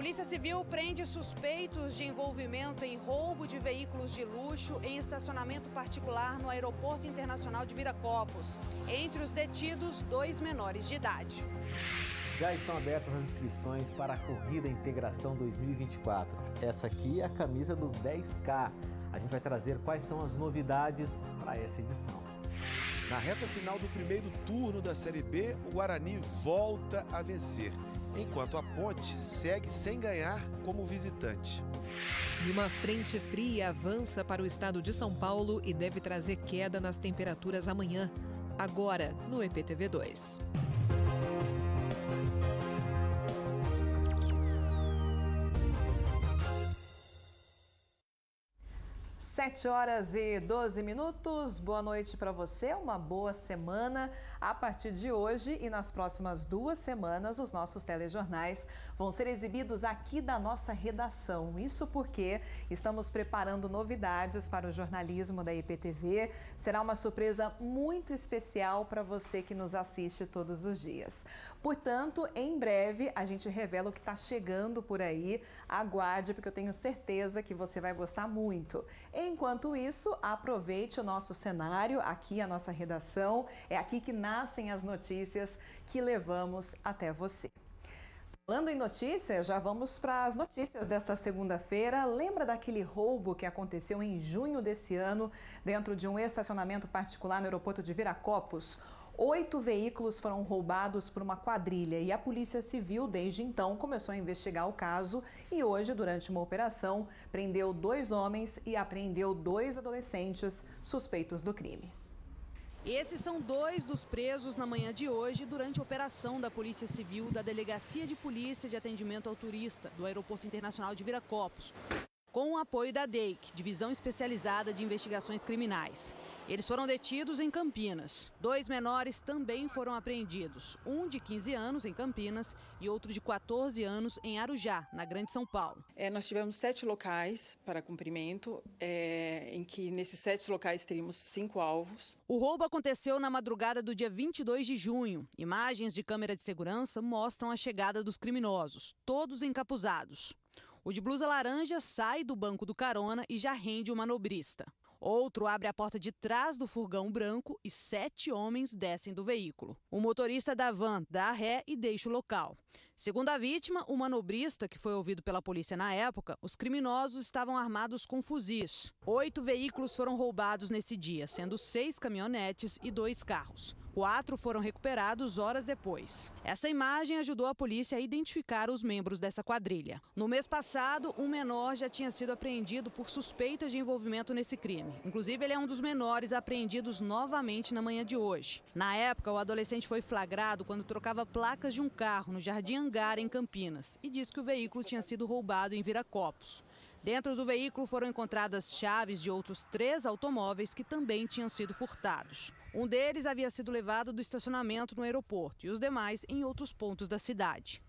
Polícia Civil prende suspeitos de envolvimento em roubo de veículos de luxo em estacionamento particular no Aeroporto Internacional de Viracopos. Entre os detidos, 2 menores de idade. Já estão abertas as inscrições para a Corrida Integração 2024. Essa aqui é a camisa dos 10K. A gente vai trazer quais são as novidades para essa edição. Na reta final do primeiro turno da Série B, o Guarani volta a vencer, enquanto a Ponte segue sem ganhar como visitante. E uma frente fria avança para o estado de São Paulo e deve trazer queda nas temperaturas amanhã. Agora, no EPTV2. 7h12. Boa noite para você, uma boa semana. A partir de hoje e nas próximas 2 semanas, os nossos telejornais vão ser exibidos aqui da nossa redação. Isso porque estamos preparando novidades para o jornalismo da IPTV. Será uma surpresa muito especial para você que nos assiste todos os dias. Portanto, em breve a gente revela o que está chegando por aí. Aguarde, porque eu tenho certeza que você vai gostar muito. Enquanto isso, aproveite o nosso cenário, aqui a nossa redação, é aqui que nascem as notícias que levamos até você. Falando em notícias, já vamos para as notícias desta segunda-feira. Lembra daquele roubo que aconteceu em junho desse ano dentro de um estacionamento particular no aeroporto de Viracopos? 8 veículos foram roubados por uma quadrilha e a Polícia Civil, desde então, começou a investigar o caso e hoje, durante uma operação, prendeu 2 homens e apreendeu 2 adolescentes suspeitos do crime. Esses são 2 dos presos na manhã de hoje durante a operação da Polícia Civil da Delegacia de Polícia de Atendimento ao Turista do Aeroporto Internacional de Viracopos, com o apoio da DEIC, Divisão Especializada de Investigações Criminais. Eles foram detidos em Campinas. 2 menores também foram apreendidos, um de 15 anos em Campinas e outro de 14 anos em Arujá, na Grande São Paulo. Nós tivemos 7 locais para cumprimento, em que nesses 7 locais teríamos 5 alvos. O roubo aconteceu na madrugada do dia 22 de junho. Imagens de câmera de segurança mostram a chegada dos criminosos, todos encapuzados. O de blusa laranja sai do banco do carona e já rende o manobrista. Outro abre a porta de trás do furgão branco e 7 homens descem do veículo. O motorista da van dá ré e deixa o local. Segundo a vítima, o manobrista, que foi ouvido pela polícia na época, os criminosos estavam armados com fuzis. 8 veículos foram roubados nesse dia, sendo 6 caminhonetes e 2 carros. 4 foram recuperados horas depois. Essa imagem ajudou a polícia a identificar os membros dessa quadrilha. No mês passado, um menor já tinha sido apreendido por suspeita de envolvimento nesse crime. Inclusive, ele é um dos menores apreendidos novamente na manhã de hoje. Na época, o adolescente foi flagrado quando trocava placas de um carro no Jardim Angara, em Campinas, e disse que o veículo tinha sido roubado em Viracopos. Dentro do veículo foram encontradas chaves de outros 3 automóveis que também tinham sido furtados. Um deles havia sido levado do estacionamento no aeroporto e os demais em outros pontos da cidade.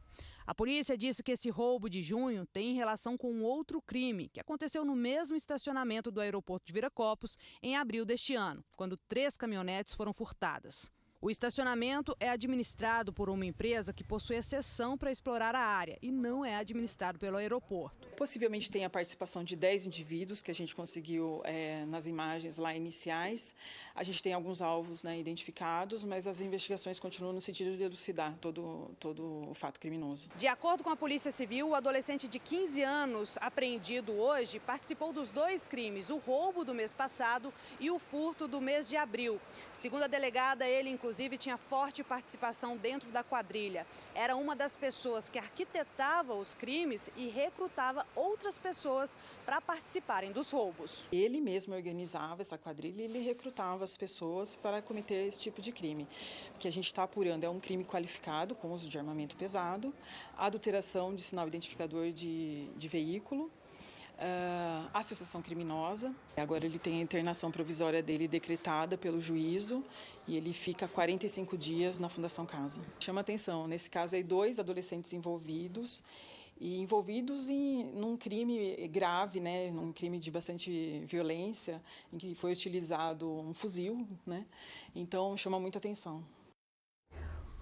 A polícia disse que esse roubo de junho tem relação com um outro crime que aconteceu no mesmo estacionamento do aeroporto de Viracopos em abril deste ano, quando 3 caminhonetes foram furtadas. O estacionamento é administrado por uma empresa que possui a seção para explorar a área e não é administrado pelo aeroporto. Possivelmente tem a participação de 10 indivíduos que a gente conseguiu nas imagens lá iniciais. A gente tem alguns alvos, né, identificados, mas as investigações continuam no sentido de elucidar todo o fato criminoso. De acordo com a Polícia Civil, o adolescente de 15 anos apreendido hoje participou dos 2 crimes, o roubo do mês passado e o furto do mês de abril. Segundo a delegada, ele inclusive tinha forte participação dentro da quadrilha. Era uma das pessoas que arquitetava os crimes e recrutava outras pessoas para participarem dos roubos. Ele mesmo organizava essa quadrilha e ele recrutava as pessoas para cometer esse tipo de crime. O que a gente está apurando é um crime qualificado com uso de armamento pesado, adulteração de sinal identificador de veículo, associação criminosa. Agora ele tem a internação provisória dele decretada pelo juízo e ele fica 45 dias na Fundação Casa. Chama atenção, nesse caso aí 2 adolescentes envolvidos num crime grave, né, num crime de bastante violência, em que foi utilizado um fuzil, né? Então chama muita atenção.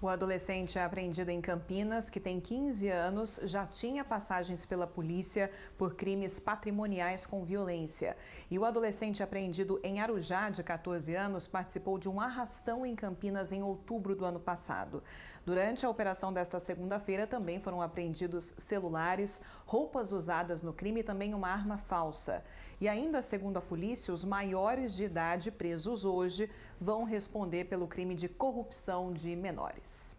O adolescente é apreendido em Campinas, que tem 15 anos, já tinha passagens pela polícia por crimes patrimoniais com violência. E o adolescente apreendido em Arujá, de 14 anos, participou de um arrastão em Campinas em outubro do ano passado. Durante a operação desta segunda-feira, também foram apreendidos celulares, roupas usadas no crime e também uma arma falsa. E ainda, segundo a polícia, os maiores de idade presos hoje vão responder pelo crime de corrupção de menores.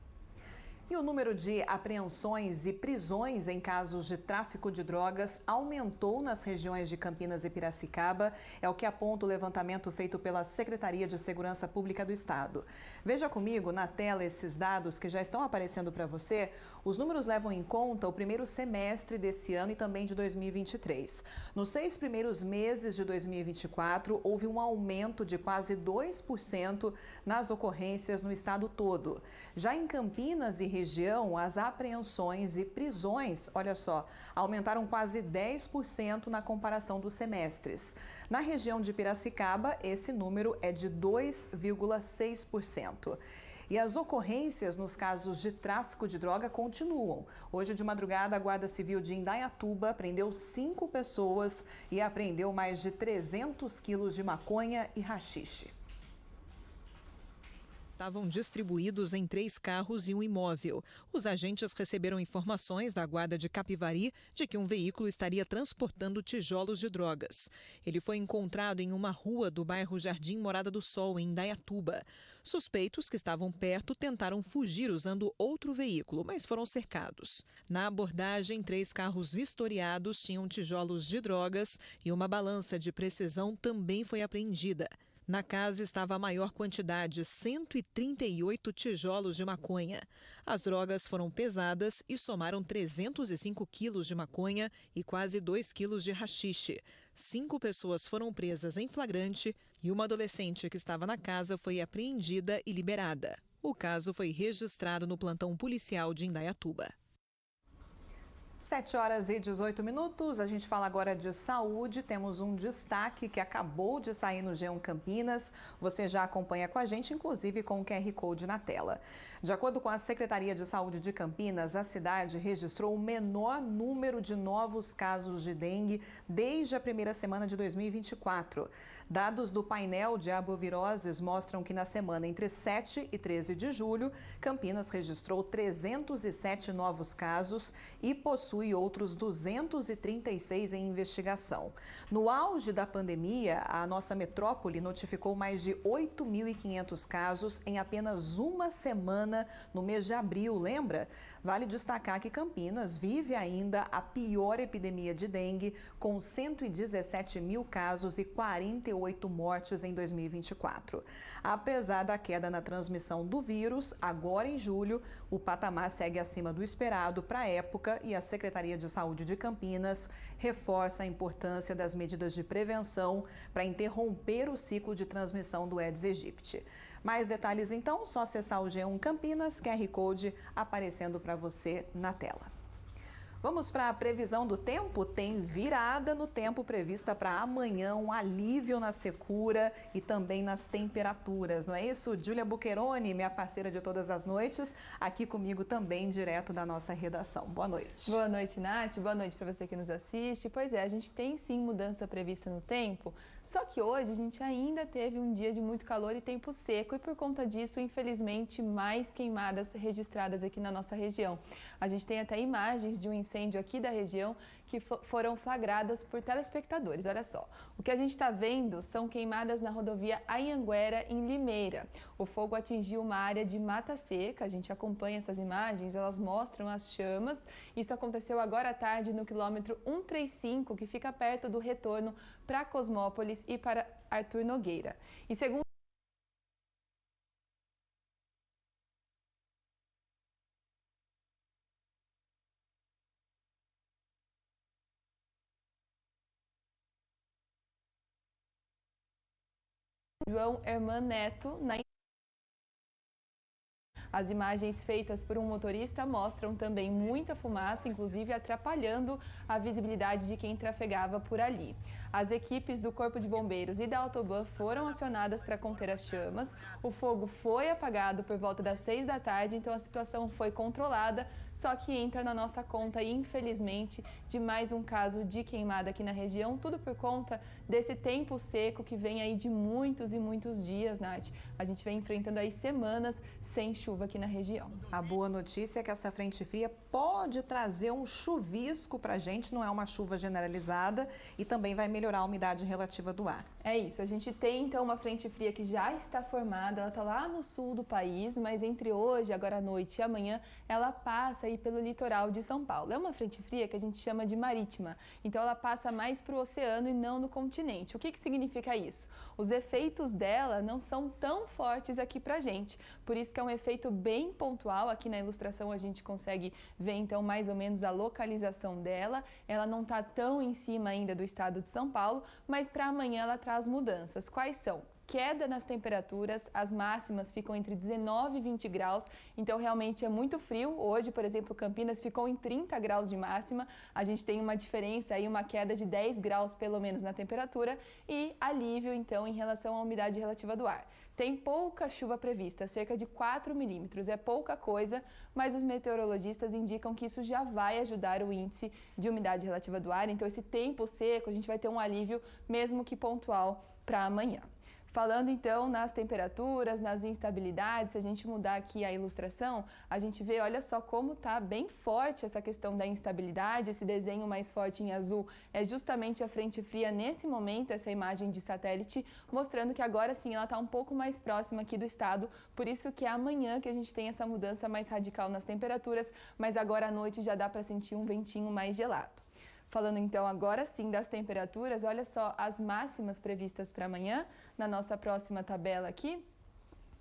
E o número de apreensões e prisões em casos de tráfico de drogas aumentou nas regiões de Campinas e Piracicaba, é o que aponta o levantamento feito pela Secretaria de Segurança Pública do Estado. Veja comigo na tela esses dados que já estão aparecendo para você. Os números levam em conta o primeiro semestre desse ano e também de 2023. Nos 6 primeiros meses de 2024, houve um aumento de quase 2% nas ocorrências no estado todo. Já em Campinas e região, as apreensões e prisões, olha só, aumentaram quase 10% na comparação dos semestres. Na região de Piracicaba, esse número é de 2,6%. E as ocorrências nos casos de tráfico de droga continuam. Hoje de madrugada, a Guarda Civil de Indaiatuba prendeu 5 pessoas e apreendeu mais de 300 quilos de maconha e haxixe. Estavam distribuídos em 3 carros e um imóvel. Os agentes receberam informações da Guarda de Capivari de que um veículo estaria transportando tijolos de drogas. Ele foi encontrado em uma rua do bairro Jardim Morada do Sol, em Indaiatuba. Suspeitos que estavam perto tentaram fugir usando outro veículo, mas foram cercados. Na abordagem, 3 carros vistoriados tinham tijolos de drogas e uma balança de precisão também foi apreendida. Na casa estava a maior quantidade, 138 tijolos de maconha. As drogas foram pesadas e somaram 305 quilos de maconha e quase 2 quilos de haxixe. 5 pessoas foram presas em flagrante e uma adolescente que estava na casa foi apreendida e liberada. O caso foi registrado no plantão policial de Indaiatuba. 7h18. A gente fala agora de saúde. Temos um destaque que acabou de sair no G1 Campinas. Você já acompanha com a gente, inclusive com o QR Code na tela. De acordo com a Secretaria de Saúde de Campinas, a cidade registrou o menor número de novos casos de dengue desde a primeira semana de 2024. Dados do painel de arboviroses mostram que na semana entre 7 e 13 de julho, Campinas registrou 307 novos casos e possui outros 236 em investigação. No auge da pandemia, a nossa metrópole notificou mais de 8.500 casos em apenas uma semana no mês de abril, lembra? Vale destacar que Campinas vive ainda a pior epidemia de dengue, com 117 mil casos e 48 mortes em 2024. Apesar da queda na transmissão do vírus, agora em julho, o patamar segue acima do esperado para a época e a Secretaria de Saúde de Campinas reforça a importância das medidas de prevenção para interromper o ciclo de transmissão do Aedes aegypti. Mais detalhes então, só acessar o G1 Campinas, QR Code aparecendo para você na tela. Vamos para a previsão do tempo? Tem virada no tempo prevista para amanhã, um alívio na secura e também nas temperaturas, não é isso? Júlia Bucheroni, minha parceira de todas as noites, aqui comigo também, direto da nossa redação. Boa noite. Boa noite, Nath. Boa noite para você que nos assiste. Pois é, a gente tem sim mudança prevista no tempo, só que hoje a gente ainda teve um dia de muito calor e tempo seco e por conta disso, infelizmente, mais queimadas registradas aqui na nossa região. A gente tem até imagens de um incêndio aqui da região que foram flagradas por telespectadores. Olha só, o que a gente está vendo são queimadas na rodovia Anhanguera, em Limeira. O fogo atingiu uma área de mata seca, a gente acompanha essas imagens, elas mostram as chamas. Isso aconteceu agora à tarde no quilômetro 135, que fica perto do retorno para Cosmópolis e para Arthur Nogueira. E segundo João Herman Neto, As imagens feitas por um motorista mostram também muita fumaça, inclusive atrapalhando a visibilidade de quem trafegava por ali. As equipes do Corpo de Bombeiros e da Autoban foram acionadas para conter as chamas. O fogo foi apagado por volta das 6 da tarde, então a situação foi controlada. Só que entra na nossa conta, infelizmente, de mais um caso de queimada aqui na região, tudo por conta desse tempo seco que vem aí de muitos e muitos dias, Nath. A gente vem enfrentando aí semanas sem chuva aqui na região. A boa notícia é que essa frente fria pode trazer um chuvisco para a gente, não é uma chuva generalizada, e também vai melhorar a umidade relativa do ar. É isso, a gente tem então uma frente fria que já está formada, ela está lá no sul do país, mas entre hoje, agora à noite e amanhã, ela passa aí pelo litoral de São Paulo. É uma frente fria que a gente chama de marítima, então ela passa mais para o oceano e não no continente. O que significa isso? Os efeitos dela não são tão fortes aqui pra gente, por isso que é um efeito bem pontual. Aqui na ilustração a gente consegue ver então mais ou menos a localização dela. Ela não está tão em cima ainda do estado de São Paulo, mas para amanhã ela traz mudanças. Quais são? Queda nas temperaturas, as máximas ficam entre 19 e 20 graus, então realmente é muito frio. Hoje, por exemplo, Campinas ficou em 30 graus de máxima, a gente tem uma diferença aí, uma queda de 10 graus pelo menos na temperatura e alívio então em relação à umidade relativa do ar. Tem pouca chuva prevista, cerca de 4 milímetros, é pouca coisa, mas os meteorologistas indicam que isso já vai ajudar o índice de umidade relativa do ar, então esse tempo seco a gente vai ter um alívio, mesmo que pontual, para amanhã. Falando então nas temperaturas, nas instabilidades, se a gente mudar aqui a ilustração, a gente vê, olha só como está bem forte essa questão da instabilidade. Esse desenho mais forte em azul é justamente a frente fria nesse momento, essa imagem de satélite, mostrando que agora sim ela está um pouco mais próxima aqui do estado, por isso que é amanhã que a gente tem essa mudança mais radical nas temperaturas, mas agora à noite já dá para sentir um ventinho mais gelado. Falando então agora sim das temperaturas, olha só as máximas previstas para amanhã, na nossa próxima tabela aqui.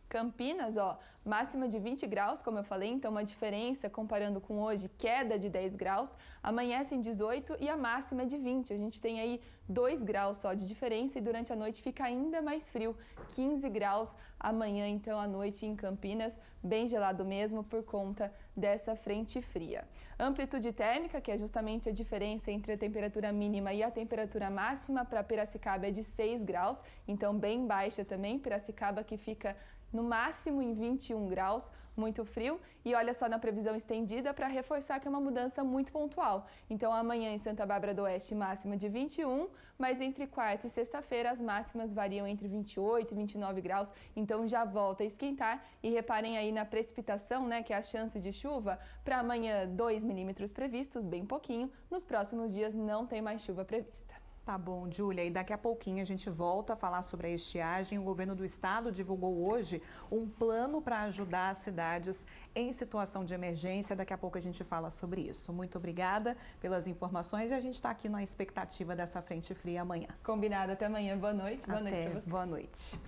Campinas, ó, máxima de 20 graus, como eu falei, então uma diferença comparando com hoje, queda de 10 graus, amanhece em 18 e a máxima é de 20. A gente tem aí 2 graus só de diferença e durante a noite fica ainda mais frio, 15 graus amanhã, então à noite em Campinas, bem gelado mesmo por conta dessa frente fria. Amplitude térmica, que é justamente a diferença entre a temperatura mínima e a temperatura máxima, para Piracicaba é de 6 graus, então bem baixa também, Piracicaba que fica no máximo em 21 graus, muito frio. E olha só na previsão estendida para reforçar que é uma mudança muito pontual. Então amanhã em Santa Bárbara do Oeste máxima de 21, mas entre quarta e sexta-feira as máximas variam entre 28 e 29 graus, então já volta a esquentar. E reparem aí na precipitação, né, que é a chance de chuva, para amanhã 2 milímetros previstos, bem pouquinho, nos próximos dias não tem mais chuva prevista. Tá bom, Júlia, e daqui a pouquinho a gente volta a falar sobre a estiagem. O governo do estado divulgou hoje um plano para ajudar as cidades em situação de emergência. Daqui a pouco a gente fala sobre isso. Muito obrigada pelas informações e a gente está aqui na expectativa dessa frente fria amanhã. Combinado, até amanhã. Boa noite. Boa noite para você. Boa noite.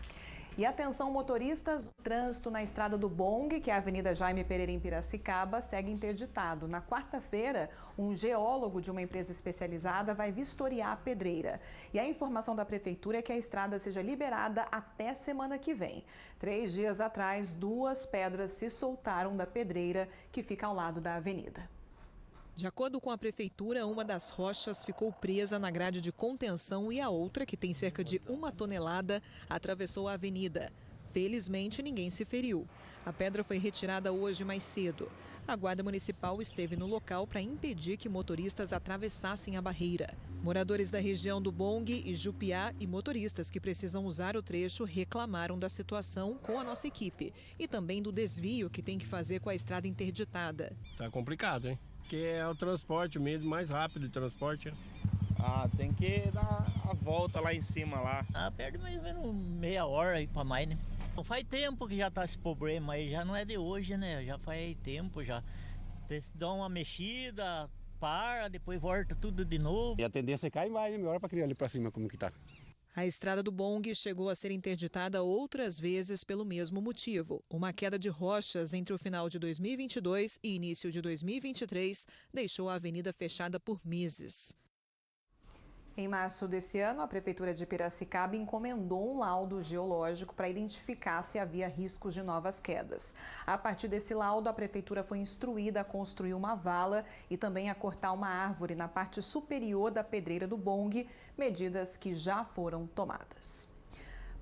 E atenção motoristas, o trânsito na estrada do Bong, que é a Avenida Jaime Pereira em Piracicaba, segue interditado. Na quarta-feira, um geólogo de uma empresa especializada vai vistoriar a pedreira. E a informação da prefeitura é que a estrada seja liberada até semana que vem. 3 dias atrás, 2 pedras se soltaram da pedreira que fica ao lado da avenida. De acordo com a prefeitura, uma das rochas ficou presa na grade de contenção e a outra, que tem cerca de 1 tonelada, atravessou a avenida. Felizmente, ninguém se feriu. A pedra foi retirada hoje mais cedo. A Guarda Municipal esteve no local para impedir que motoristas atravessassem a barreira. Moradores da região do Bong e Jupiá e motoristas que precisam usar o trecho reclamaram da situação com a nossa equipe e também do desvio que tem que fazer com a estrada interditada. Tá complicado, hein? Porque é o transporte mesmo, mais rápido o transporte. Tem que dar a volta lá em cima lá. Perde mais ou menos meia hora aí pra mais, né? Faz tempo que já tá esse problema aí, já não é de hoje, né? Já faz tempo já. Dá uma mexida, para, depois volta tudo de novo. E a tendência é cair mais, né? Melhor pra criar ali pra cima como que tá. A estrada do Bong chegou a ser interditada outras vezes pelo mesmo motivo. Uma queda de rochas entre o final de 2022 e início de 2023 deixou a avenida fechada por meses. Em março desse ano, a Prefeitura de Piracicaba encomendou um laudo geológico para identificar se havia riscos de novas quedas. A partir desse laudo, a Prefeitura foi instruída a construir uma vala e também a cortar uma árvore na parte superior da pedreira do Bong, medidas que já foram tomadas.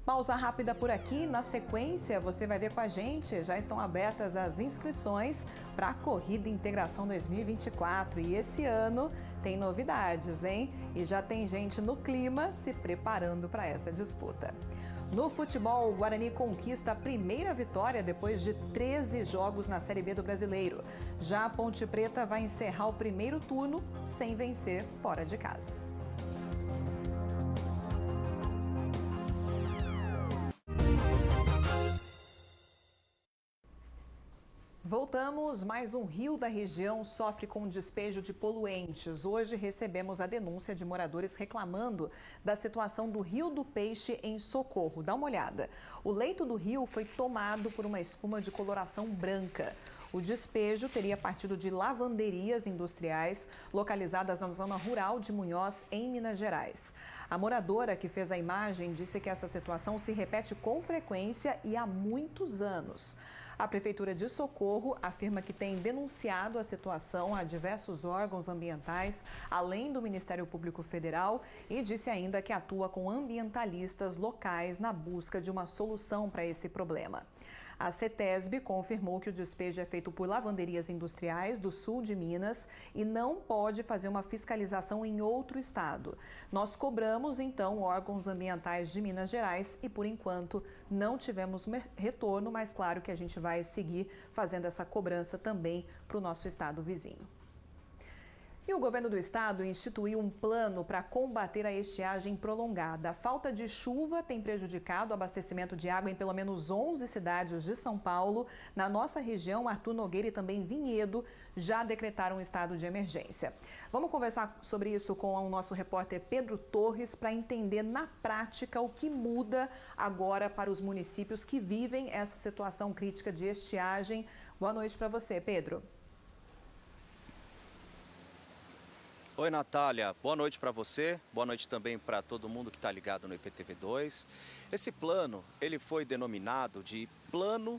Pausa rápida por aqui. Na sequência, você vai ver com a gente. Já estão abertas as inscrições para a Corrida Integração 2024. E esse ano tem novidades, hein? E já tem gente no clima se preparando para essa disputa. No futebol, o Guarani conquista a primeira vitória depois de 13 jogos na Série B do Brasileiro. Já a Ponte Preta vai encerrar o primeiro turno sem vencer fora de casa. Voltamos, mais um rio da região sofre com despejo de poluentes. Hoje recebemos a denúncia de moradores reclamando da situação do Rio do Peixe em Socorro. Dá uma olhada. O leito do rio foi tomado por uma espuma de coloração branca. O despejo teria partido de lavanderias industriais localizadas na zona rural de Munhoz, em Minas Gerais. A moradora que fez a imagem disse que essa situação se repete com frequência e há muitos anos. A Prefeitura de Socorro afirma que tem denunciado a situação a diversos órgãos ambientais, além do Ministério Público Federal, e disse ainda que atua com ambientalistas locais na busca de uma solução para esse problema. A CETESB confirmou que o despejo é feito por lavanderias industriais do sul de Minas e não pode fazer uma fiscalização em outro estado. Nós cobramos, então, órgãos ambientais de Minas Gerais e, por enquanto, não tivemos retorno, mas claro que a gente vai seguir fazendo essa cobrança também para o nosso estado vizinho. E o governo do estado instituiu um plano para combater a estiagem prolongada. A falta de chuva tem prejudicado o abastecimento de água em pelo menos 11 cidades de São Paulo. Na nossa região, Arthur Nogueira e também Vinhedo já decretaram um estado de emergência. Vamos conversar sobre isso com o nosso repórter Pedro Torres para entender na prática o que muda agora para os municípios que vivem essa situação crítica de estiagem. Boa noite para você, Pedro. Oi, Natália. Boa noite para você. Boa noite também para todo mundo que está ligado no IPTV2. Esse plano, ele foi denominado de Plano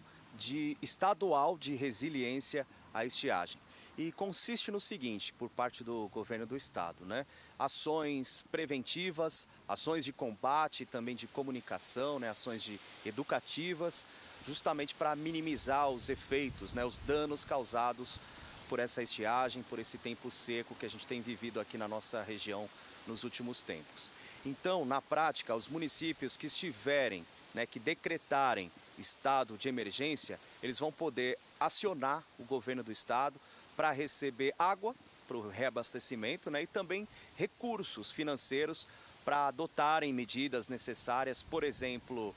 Estadual de Resiliência à Estiagem. E consiste no seguinte, por parte do governo do estado, né? Ações preventivas, ações de combate, também de comunicação, né? Ações educativas, justamente para minimizar os efeitos, né? Os danos causados por essa estiagem, por esse tempo seco que a gente tem vivido aqui na nossa região nos últimos tempos. Então, na prática, os municípios que estiverem, né, que decretarem estado de emergência, eles vão poder acionar o governo do estado para receber água para o reabastecimento, né, e também recursos financeiros para adotarem medidas necessárias, por exemplo,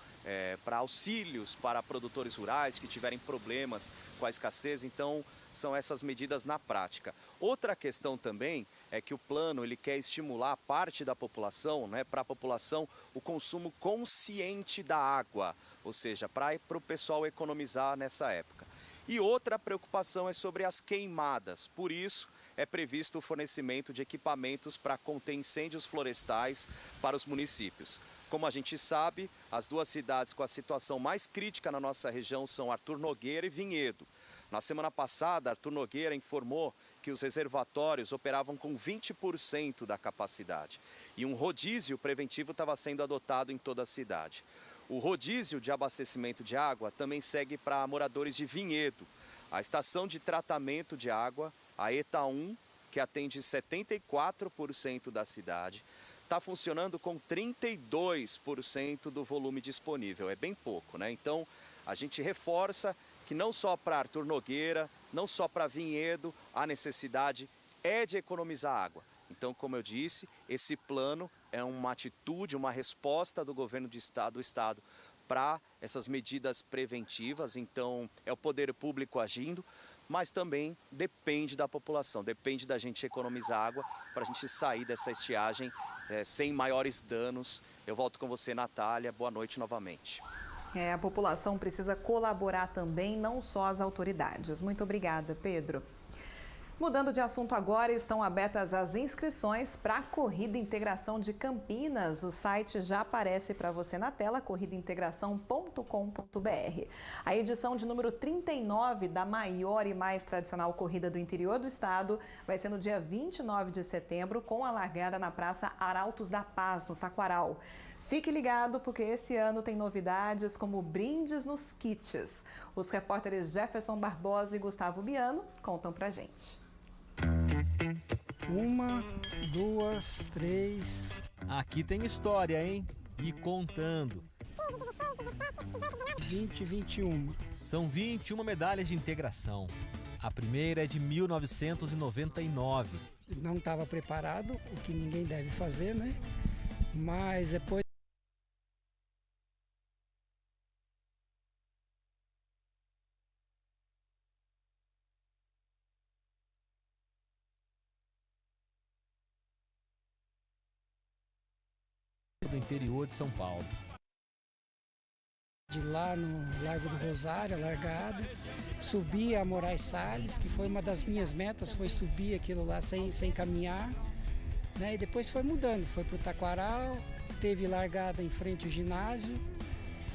para auxílios para produtores rurais que tiverem problemas com a escassez. Então, são essas medidas na prática. Outra questão também é que o plano ele quer estimular parte da população, né, para a população, o consumo consciente da água, ou seja, para o pessoal economizar nessa época. E outra preocupação é sobre as queimadas, por isso é previsto o fornecimento de equipamentos para conter incêndios florestais para os municípios. Como a gente sabe, as duas cidades com a situação mais crítica na nossa região são Arthur Nogueira e Vinhedo. Na semana passada, Arthur Nogueira informou que os reservatórios operavam com 20% da capacidade e um rodízio preventivo estava sendo adotado em toda a cidade. O rodízio de abastecimento de água também segue para moradores de Vinhedo. A estação de tratamento de água, a ETA 1, que atende 74% da cidade, está funcionando com 32% do volume disponível. É bem pouco, né? Então, a gente reforça que não só para Arthur Nogueira, não só para Vinhedo, a necessidade é de economizar água. Então, como eu disse, esse plano é uma atitude, uma resposta do governo do estado para essas medidas preventivas. Então, é o poder público agindo, mas também depende da população, depende da gente economizar água para a gente sair dessa estiagem sem maiores danos. Eu volto com você, Natália. Boa noite novamente. A população precisa colaborar também, não só as autoridades. Muito obrigada, Pedro. Mudando de assunto agora, estão abertas as inscrições para a Corrida Integração de Campinas. O site já aparece para você na tela, corridaintegração.com.br. A edição de número 39 da maior e mais tradicional corrida do interior do estado vai ser no dia 29 de setembro, com a largada na Praça Arautos da Paz, no Taquaral. Fique ligado, porque esse ano tem novidades como brindes nos kits. Os repórteres Jefferson Barbosa e Gustavo Biano contam pra gente. 1, 2, 3. Aqui tem história, hein? E contando. 20, 21. São 21 medalhas de integração. A primeira é de 1999. Não estava preparado, o que ninguém deve fazer, né? Mas depois do interior de São Paulo. De lá no Largo do Rosário, a largada, subi a Moraes Salles, que foi uma das minhas metas, foi subir aquilo lá sem caminhar, né? E depois foi mudando, foi para o Taquaral, teve largada em frente ao ginásio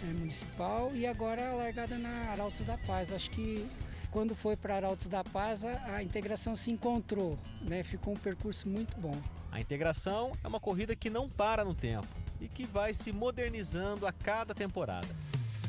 municipal e agora a largada na Arautos da Paz. Acho que quando foi para Arautos da Paz a integração se encontrou, né? Ficou um percurso muito bom. A integração é uma corrida que não para no tempo e que vai se modernizando a cada temporada.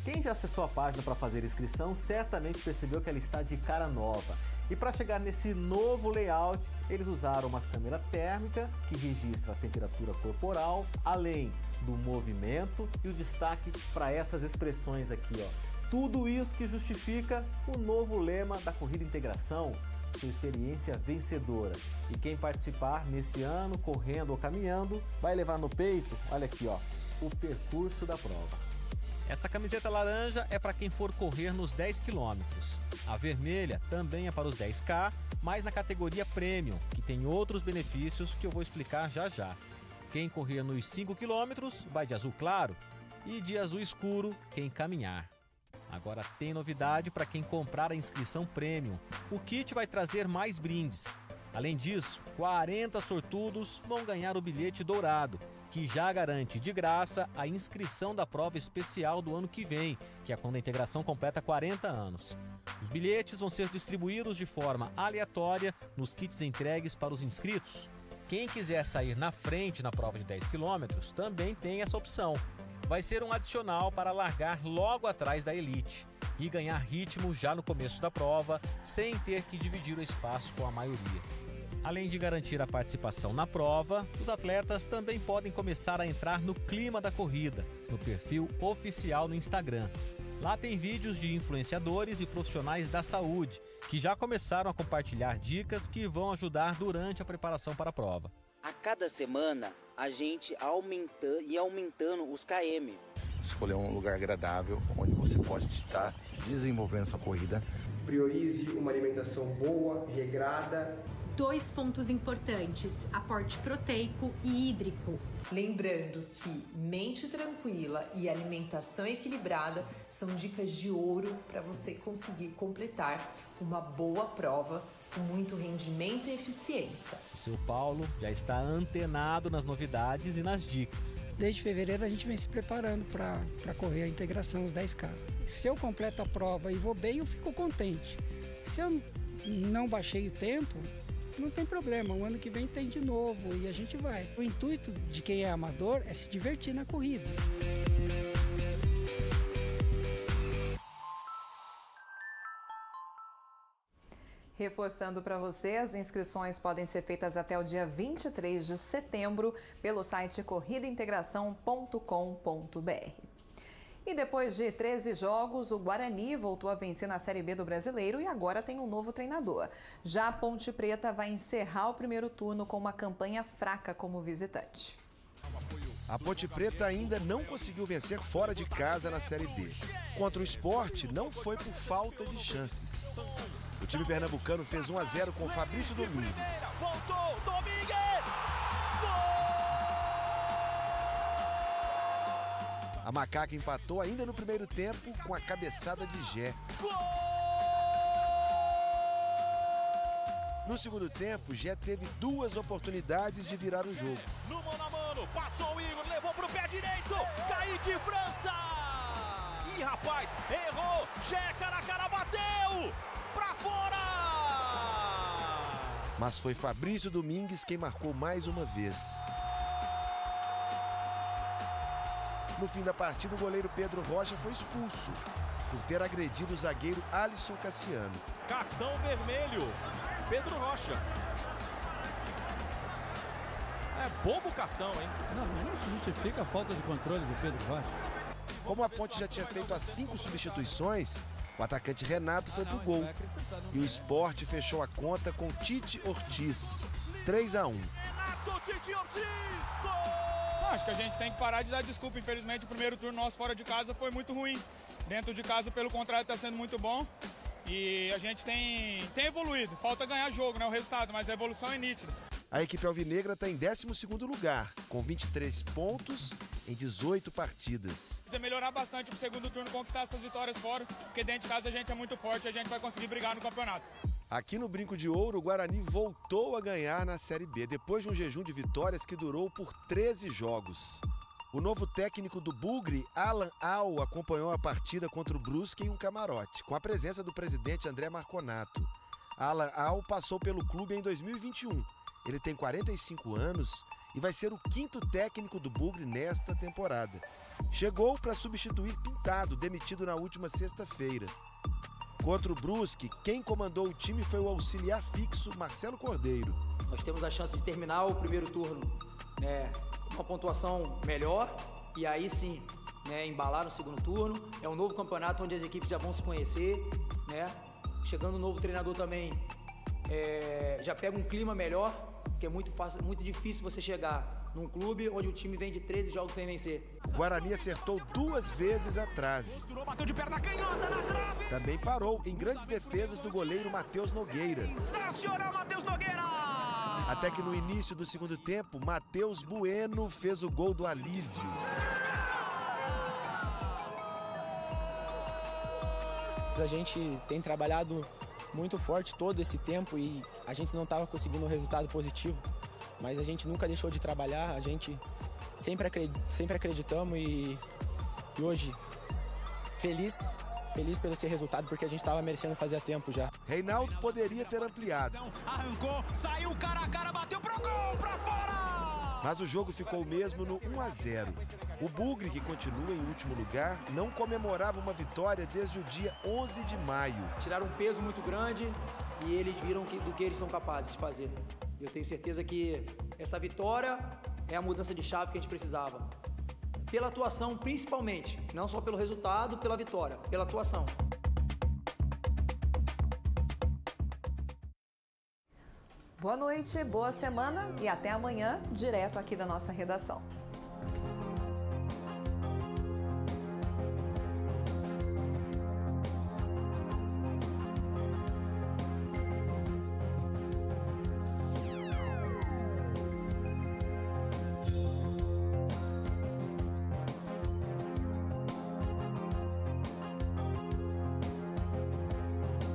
Quem já acessou a página para fazer inscrição certamente percebeu que ela está de cara nova. E para chegar nesse novo layout, eles usaram uma câmera térmica que registra a temperatura corporal, além do movimento e o destaque para essas expressões aqui, ó. Tudo isso que justifica o novo lema da Corrida Integração, sua experiência vencedora. E quem participar nesse ano, correndo ou caminhando, vai levar no peito, olha aqui, ó, o percurso da prova. Essa camiseta laranja é para quem for correr nos 10 quilômetros. A vermelha também é para os 10K, mas na categoria Premium, que tem outros benefícios que eu vou explicar já já. Quem correr nos 5 quilômetros vai de azul claro e de azul escuro quem caminhar. Agora tem novidade para quem comprar a inscrição Premium. O kit vai trazer mais brindes. Além disso, 40 sortudos vão ganhar o bilhete dourado, que já garante de graça a inscrição da prova especial do ano que vem, que é quando a integração completa 40 anos. Os bilhetes vão ser distribuídos de forma aleatória nos kits entregues para os inscritos. Quem quiser sair na frente na prova de 10 quilômetros também tem essa opção. Vai ser um adicional para largar logo atrás da elite e ganhar ritmo já no começo da prova, sem ter que dividir o espaço com a maioria. Além de garantir a participação na prova, os atletas também podem começar a entrar no clima da corrida, no perfil oficial no Instagram. Lá tem vídeos de influenciadores e profissionais da saúde, que já começaram a compartilhar dicas que vão ajudar durante a preparação para a prova. A cada semana, a gente aumentando os KM. Escolher um lugar agradável, onde você pode estar desenvolvendo sua corrida. Priorize uma alimentação boa, regrada. 2 pontos importantes: aporte proteico e hídrico. Lembrando que mente tranquila e alimentação equilibrada são dicas de ouro para você conseguir completar uma boa prova com muito rendimento e eficiência. O seu Paulo já está antenado nas novidades e nas dicas. Desde fevereiro a gente vem se preparando para correr a integração, os 10K. Se eu completo a prova e vou bem, eu fico contente. Se eu não baixei o tempo, não tem problema, o ano que vem tem de novo e a gente vai. O intuito de quem é amador é se divertir na corrida. Reforçando para você, as inscrições podem ser feitas até o dia 23 de setembro pelo site corridaintegração.com.br. E depois de 13 jogos, o Guarani voltou a vencer na Série B do Brasileiro e agora tem um novo treinador. Já a Ponte Preta vai encerrar o primeiro turno com uma campanha fraca como visitante. A Ponte Preta ainda não conseguiu vencer fora de casa na Série B. Contra o Sport, não foi por falta de chances. O time pernambucano fez 1-0 com Fabrício Domingues. Voltou, Domingues! A Macaca empatou ainda no primeiro tempo com a cabeçada de Gé. No segundo tempo, Gé teve 2 oportunidades de virar o jogo. No mano a mano, passou o Igor, levou pro pé direito, Kaique França! Ih, rapaz, errou, Gé cara a cara, bateu! Pra fora! Mas foi Fabrício Domingues quem marcou mais uma vez. No fim da partida, o goleiro Pedro Rocha foi expulso por ter agredido o zagueiro Alisson Cassiano. Cartão vermelho, Pedro Rocha. É bobo o cartão, hein? Não isso justifica a falta de controle do Pedro Rocha. Como a Ponte já tinha feito as 5 substituições, o atacante Renato foi pro gol. E o Sport fechou a conta com Tite Ortiz, 3-1. Renato Tite Ortiz! Acho que a gente tem que parar de dar desculpa. Infelizmente, o primeiro turno nosso fora de casa foi muito ruim. Dentro de casa, pelo contrário, está sendo muito bom. E a gente tem evoluído. Falta ganhar jogo, né? O resultado, mas a evolução é nítida. A equipe alvinegra está em 12º lugar, com 23 pontos em 18 partidas. Precisa melhorar bastante para o segundo turno, conquistar essas vitórias fora, porque dentro de casa a gente é muito forte e a gente vai conseguir brigar no campeonato. Aqui no Brinco de Ouro, o Guarani voltou a ganhar na Série B, depois de um jejum de vitórias que durou por 13 jogos. O novo técnico do Bugre, Alan Al, acompanhou a partida contra o Brusque em um camarote, com a presença do presidente André Marconato. Alan Al passou pelo clube em 2021. Ele tem 45 anos e vai ser o 5º técnico do Bugre nesta temporada. Chegou para substituir Pintado, demitido na última sexta-feira. Contra o Brusque, quem comandou o time foi o auxiliar fixo Marcelo Cordeiro. Nós temos a chance de terminar o primeiro turno, né, com uma pontuação melhor e aí sim, né, embalar no segundo turno. É um novo campeonato onde as equipes já vão se conhecer, né? Chegando um novo treinador também, já pega um clima melhor, porque é muito fácil, muito difícil você chegar num clube onde o time vem de 13 jogos sem vencer. O Guarani acertou 2 vezes a trave. Bateu de perna canhota na trave. Também parou em grandes defesas do goleiro Matheus Nogueira. Sensacional, Matheus Nogueira! Até que no início do segundo tempo, Matheus Bueno fez o gol do alívio. A gente tem trabalhado muito forte todo esse tempo e a gente não estava conseguindo um resultado positivo, mas a gente nunca deixou de trabalhar, a gente sempre acreditamos e hoje feliz pelo esse resultado, porque a gente estava merecendo fazer a tempo já. Reinaldo poderia ter ampliado. Arrancou, saiu cara a cara, bateu pro gol, pra fora! Mas o jogo ficou mesmo no 1-0. O Bugre, que continua em último lugar, não comemorava uma vitória desde o dia 11 de maio. Tiraram um peso muito grande e eles viram do que eles são capazes de fazer. Eu tenho certeza que essa vitória é a mudança de chave que a gente precisava. Pela atuação, principalmente, não só pelo resultado, pela vitória, pela atuação. Boa noite, boa semana e até amanhã, direto aqui da nossa redação.